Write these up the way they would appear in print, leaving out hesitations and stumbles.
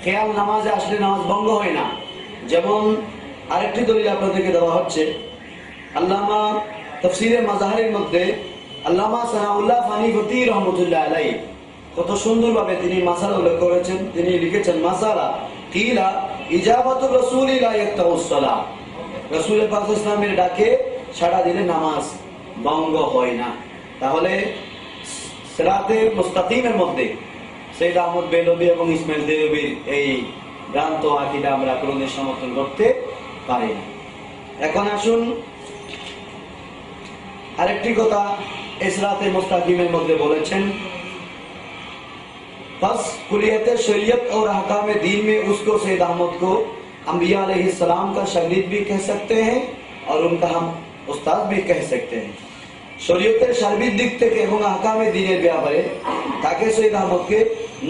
খেয়াল নামাজে আসলে নামাজ ভঙ্গ হয় না। যেমন আরেকটি দলিল আপনাদেরকে দেওয়া হচ্ছে, আল্লামা তাফসীরে মাজাহিরের মধ্যে আল্লামা সানাউল্লাহ ফানি ফতি রহমতুল্লাহ আলাইহি কত সুন্দরভাবে তিনি মাসালা উল্লেখ করেছেন। তিনি লিখেছেন, মাসালা কিলা ইজাবাতুর রাসূলি লা ইয়াক্তাউস সালাহ, রাসূলের পাক ইসলামের ডাকে সাড়া দিলে নামাজ ভঙ্গ হয় না। তাহলে সিরাতে মুস্তাকিমের মধ্যে সৈয়দ আহমদ বেলবি এবং ইসমাইল দেওবীর এই ভ্রান্ত আকীদা আমরা কোনদিন সমর্থন করতে পারি না। এখন আসুন আরেকটি কথা সিরাতে মুস্তাকিমের মধ্যে বলেছেন, बस कुलियत शरीयत और अहकाम दीन में उसको सैयद अहमद को अंबिया अलैहिस्सलाम का शागिर्द भी कह सकते हैं और उनका हम उस्ताद भी कह सकते हैं। শরীয়তের সার্বিক দিক থেকে এবং আহকামে দ্বীনের ব্যাপারে তাকে সৈয়দ আহমদকে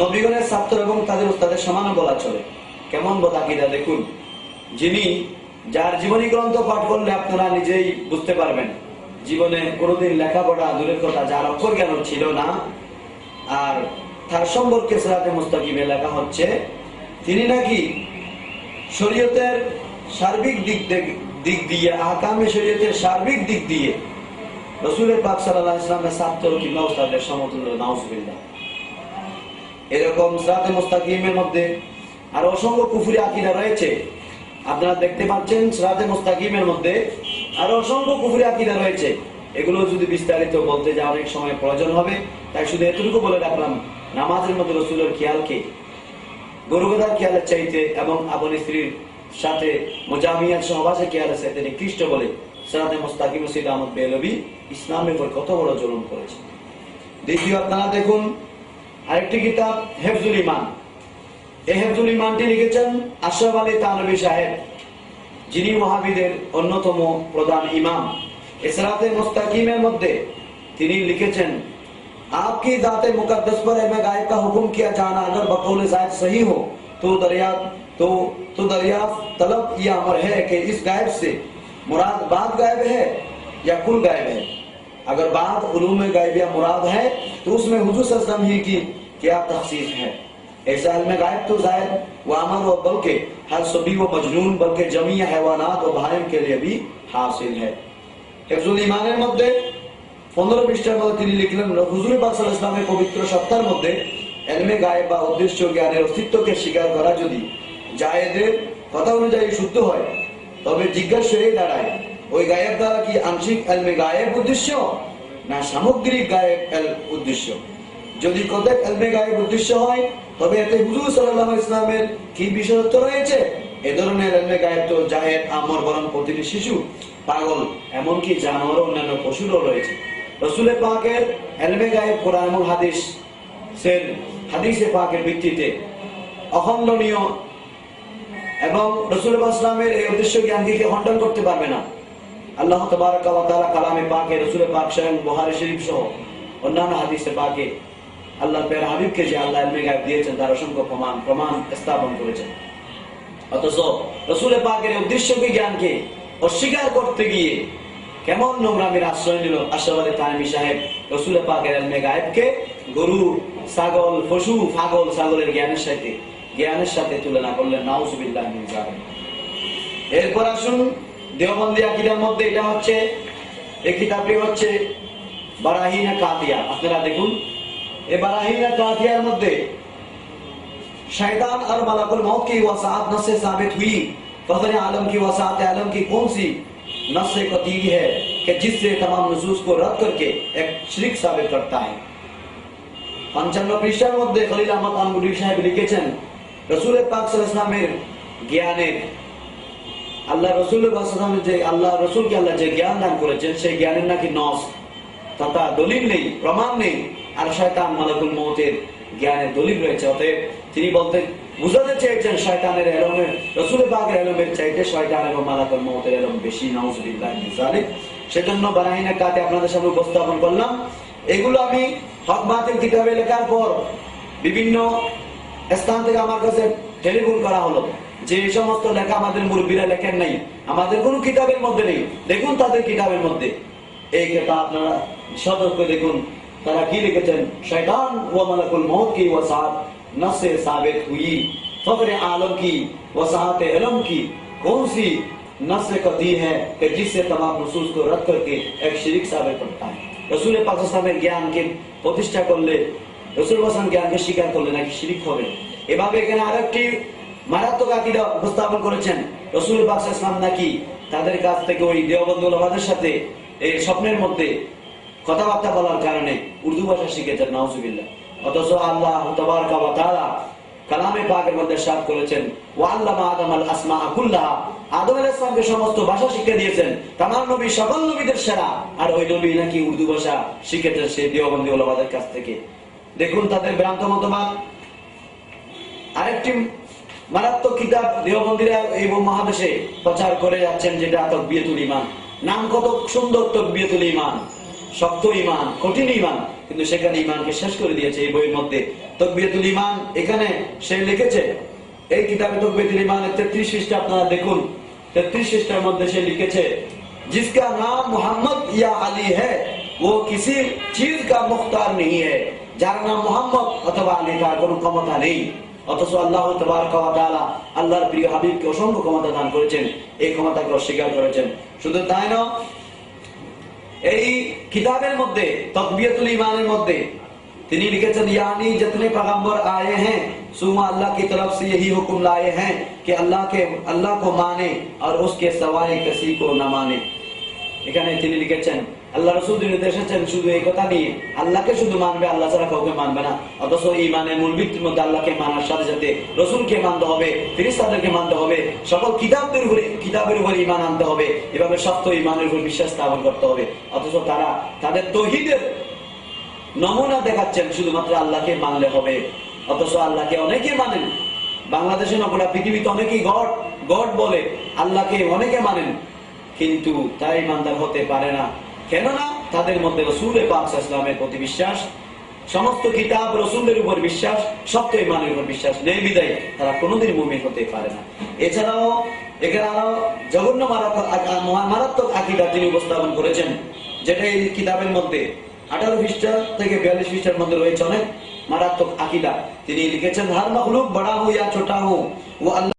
নবীগণের ছাত্র এবং তাদের উস্তাদের সমান বলা চলে। কেমন বদাকিদা দেখুন, যিনি যার জীবনী গ্রন্থ পাঠ করলে আপনারা নিজেই বুঝতে পারবেন জীবনে কোনোদিন লেখাপড়া দূরের কথা যার অক্ষর জ্ঞান ছিল না, আর তার সম্পর্কে সিরাতে মুস্তাকিমে লেখা হচ্ছে তিনি নাকি শরীয়তের সার্বিক দিক দিয়ে আহকামে শরীয়তের সার্বিক দিক দিয়ে রাসূলের পাক সাল্লাল্লাহু আলাইহি ওয়াসাল্লামের ছাত্র কিংবা উস্তাদের সমতুল্য। নাউজুবিল্লাহ। এরকম সিরাতে মুস্তাকিমের মধ্যে আর অসংখ্য কুফরি আকীদা রয়েছে। আপনারা দেখতে পাচ্ছেন সিরাতে মুস্তাকিমের মধ্যে আর অসংখ্য কুফরি আকীদা রয়েছে। এগুলো যদি বিস্তারিত বলতে যা অনেক সময় প্রয়োজন হবে, তাই শুধু এতটুকু বলে রাখলাম, নামাজের মধ্যে রাসূলের খেয়ালকে গরুগাদার খেয়ালের চাইতে এবং আপন স্ত্রীর সাথে মুজামিয়ার সহবাসের খেয়ালের চাইতে নিকৃষ্ট বলে সিরাতে মুস্তাকিম সৈয়দ আহমদ বেলবি ইসলামের উপর কত বড় জুলুম করেছে। দ্বিতীয় আপনারা দেখুন আরেকটি কিতাব হেফজুল ইমান। এই হেফজুল ইমানটি লিখেছেন আশরাফ আলী থানভী সাহেব, যিনি ওয়াহাবীদের অন্যতম প্রধান ইমাম। সিরাতে মুস্তাকিমের মধ্যে তিনি লিখেছেন, आपकी जाते मुकद्दस पर इल्म गायब का हुक्म किया जाना अगर बकौल ज़ाहिर सही हो तो दरियाफ्त तलब यह अमर है कि इस गायब से मुराद बात गायब है या कुल गायब है। अगर बात उलूम गायब या मुराद है तो उसमें हुजूर सल्लल्लाहु अलैहि वसल्लम ही की क्या तखसीस है। ऐसा इल्म गायब तो ज़ाहिर व अमर व बल्कि हर सभी व मजनून बल्कि जमी हैवानात व बहाइम के लिए भी हासिल है। हिफ्जुल ईमाনের মধ্যে 15 পৃষ্ঠার মধ্যে তিনি লিখলেন, হুজুর পাক সাল্লাল্লাহু আলাইহি ওয়াসাল্লামের পবিত্র সত্তার মধ্যে ইলমে গায়েব বা উদ্দেশ্য জ্ঞানের অস্তিত্বকে স্বীকার করা যদি জায়েদের কথা অনুযায়ী শুদ্ধ হয়, তবে জিজ্ঞাসা হয়ে দাঁড়ায় ওই গায়েব দ্বারা কি আংশিক ইলমে গায়েব উদ্দেশ্য না সামগ্রিক গায়েব উদ্দেশ্য। যদি কতক ইলমে গায়েব উদ্দেশ্য হয় তবে এতে হুজুর সাল্লাল্লাহু আলাইহি ওয়াসাল্লামের কি বিশেষত্ব রয়েছে। এ ধরনের ইলমে গায়েব তো জায়েদ আমর বরং প্রতিটি শিশু, পাগল, এমনকি জানোয়ার ও অন্যান্য পশুরও রয়েছে। রাসূলের পাকের ইলমে গায়েব কোরআন এবং হাদিসে পাকের ভিত্তিতে অখণ্ডনীয় এবং রাসূল পাক ইসলামের এই উদ্দেশ্য জ্ঞানকে খণ্ডন করতে পারবে না। আল্লাহ তাবারাক ওয়া তাআলা কালামে পাকে রাসূল পাক স্বয়ং বুখারী শরীফ সহ অন্যান্য হাদিসে পাকে আল্লাহর প্যারা হাবিবকে যে আল্লাহ ইলমে গায়েব দিয়েছেন তার অসংখ্য প্রমাণ স্থাপন করেছেন। অথচ রাসূল পাকের উদ্দেশ্যকে জ্ঞানকে অস্বীকার করতে গিয়ে কেমন নোংরামির আশ্রয় নিল আশরাফ আলী থানভী সাহেব। রাসূল পাকের ইলমে গায়েবকে গরু, ছাগল, পশু, পাগল, ছাগলের জ্ঞানের সাথে তুলনা করলেন। নাউজুবিল্লাহ মিন যালিক। এরপর আসুন দেওবন্দি আকীদার মধ্যে এটা হচ্ছে, এই কিতাবটি হচ্ছে বারাহিনা কাতিয়া। আপনারা দেখুন এই বারাহিনা কাতিয়ার মধ্যে शैतान और मलकुल मौत की वसात नस से साबित हुई। फजल आलम की वसात आलम की कौन सी नस से कती है कि जिससे तमाम नुसूस को रद्द करके एक शिरक साबित करता है। 55 পৃষ্ঠার মধ্যে খলিল আহমদ আনগুরি সাহেব লিখেছেন, রাসূল পাক সাল্লাল্লাহু আলাইহি ওয়াসাল্লামের জ্ঞানের আল্লাহ রাসূল যে আল্লাহ রাসূলকে আল্লাহ যে জ্ঞান দান করেছেন সেই জ্ঞানের নাকি নস তথা দলিল নেই, প্রমাণ নেই। আর শয়তান মালাকুল মউতের জ্ঞানের দলিল রয়েছে। অতএব তিনি বুঝাতে চেয়েছেন শয়তানের ইলমে রাসূল পাকের ইলমের চাইতে শয়তান এবং মালাকুল মউতের ইলম বেশি। নাউজুবিল্লাহ মিন যালিক। সেজন্য বারাহিনা কাতে আপনাদের সামনে উপস্থাপন করলাম। এগুলো আমি হক বাতিল কিতাবে লেখার পর বিভিন্ন স্থান থেকে আমার কাছে টেলিফোন করা হলো যে এই সমস্ত লেখা আমাদের মুরব্বীরা লেখেন নাই, আমাদের কোনো কিতাবের মধ্যে নেই। দেখুন তাদের কিতাবের মধ্যে এই কিতাব আপনারা সতর্ক দেখুন তারা কি লিখেছেন, শয়তান ওয়া মালাকুল মউত কি ওয়াসাত नस से साबित हुई फख्र आलम की वसाअत इल्म की कौन सी नस्ल को दी है कि जिससे तमाम नुसूस को रद्द करके एक शिरिक साबित करता है। रसूल पाक সাল্লাল্লাহু জ্ঞানকে প্রতিষ্ঠা করলে, রসুল ওয়াসাল্লাম জ্ঞানকে স্বীকার করলে নাকি শিরিক হবে। এভাবে এখানে আরেকটি মারাত্মক আকীদা উপস্থাপন করেছেন, রসুল পাক সাল্লাল্লাহু আলাইহি ওয়াসাল্লাম নাকি তাদের কাছ থেকে ওই দেওবন্দি ওলামাদের সাথে এই স্বপ্নের মধ্যে কথাবার্তা বলার কারণে উর্দু ভাষা শিখেছেন, নাউজুবিল্লাহ। অথচ আল্লাহ তাবারকা ওয়া তাআলা কালামে পাকের মধ্যে ইরশাদ করেছেন, ওয়া আল্লামা আদমাল আসমাআ কুল্লাহা, আদম আলাইহিস সালামকে সমস্ত ভাষা শিক্ষা দিয়েছেন, তামাম নবী সকল নবীদের সেরা। আর ওই নবী নাকি উর্দু ভাষা শিখেছেন সেই দেওবন্দি ওলামাদের কাছ থেকে। দেখুন তাদের ভ্রান্ত মতবাদ। আরেকটি মারাত্মক কিতাব দেওবন্দিরা এই মহাদেশে প্রচার করে যাচ্ছেন, যেটা তাকবিয়াতুল ঈমান। নাম কত সুন্দর, তাকবিয়াতুল ঈমান, শক্ত ঈমান, কঠিন ঈমান, কিন্তু সেখানে ঈমানকে শেষ করে দিয়েছে এই বইয়ের মধ্যে। তাকবিয়াতুল ঈমান এখানে সে লিখেছে, এই কিতাবে তাকবিয়াতুল ঈমানের 33 পৃষ্ঠা আপনারা দেখুন। 33 পৃষ্ঠার মধ্যে সে লিখেছে, जिसका नाम मोहम्मद या अली है वो किसी चीज का मुख्तार नहीं है। যার নাম মোহাম্মদ অথবা আলী তার কোনো ক্ষমতা নেই। অথচ আল্লাহ তাবারকা ওয়া তাআলা আল্লাহর প্রিয় হাবিবকে অসংখ্য ক্ষমতা দান করেছেন, এই ক্ষমতাকে অস্বীকার করেছেন। শুধু তাই নয়, এই কিতাবের মধ্যে তাকবিয়াতুল ঈমানের মধ্যে তিনি লিখেছেন, यानी जितने पैगंबर आए हैं सुमा अल्लाह की तरफ से यही हुक्म लाए हैं कि अल्लाह को माने और उसके सिवाय किसी को न माने। এখানে তিনি লিখেছেন আল্লাহ রাসূল নির্দেশ এসেছেন শুধু এই কথা নিয়ে, আল্লাহকে শুধু মানবে, আল্লাহ ছাড়া কাউকে মানবে না। অথচ ঈমানের মূল ভিত্তির মধ্যে আল্লাহকে মানার সাথে সাথে রাসূলকে মানতে হবে, ফেরেশতাদেরকে মানতে হবে, সকল কিতাবের উপর ঈমান আনতে হবে। এভাবে শক্ত ঈমানের উপর বিশ্বাস স্থাপন করতে হবে। অথচ তারা তাদের তাওহীদের নমুনা দেখাচ্ছেন শুধুমাত্র আল্লাহকে মানলে হবে। অথচ আল্লাহকে অনেকে মানেন, বাংলাদেশে না গোটা পৃথিবীতে অনেকেই গড বলে, আল্লাহকে অনেকে মানেন, কিন্তু তারা ঈমানদার হতে পারে না। কেননা তাদের মধ্যে রাসূল পাক সাল্লাল্লাহু আলাইহি ওয়াসাল্লামের প্রতি বিশ্বাস, সমস্ত কিতাব রাসূলের উপর বিশ্বাস, শক্ত ঈমানের উপর বিশ্বাস নেই বিধায় তারা কোনোদিন মুমিন হতে পারে না। এছাড়াও এখানে আরো জঘন্য মারাত্মক আকীদা তিনি উপস্থাপন করেছেন, যেটা এই কিতাবের মধ্যে 18 পৃষ্ঠা থেকে 42 পৃষ্ঠার মধ্যে রয়েছে অনেক মারাত্মক আকীদা। তিনি লিখেছেন, হর মখলুক বড়া হো ইয়া ছোটা হো, ও আল্লাহ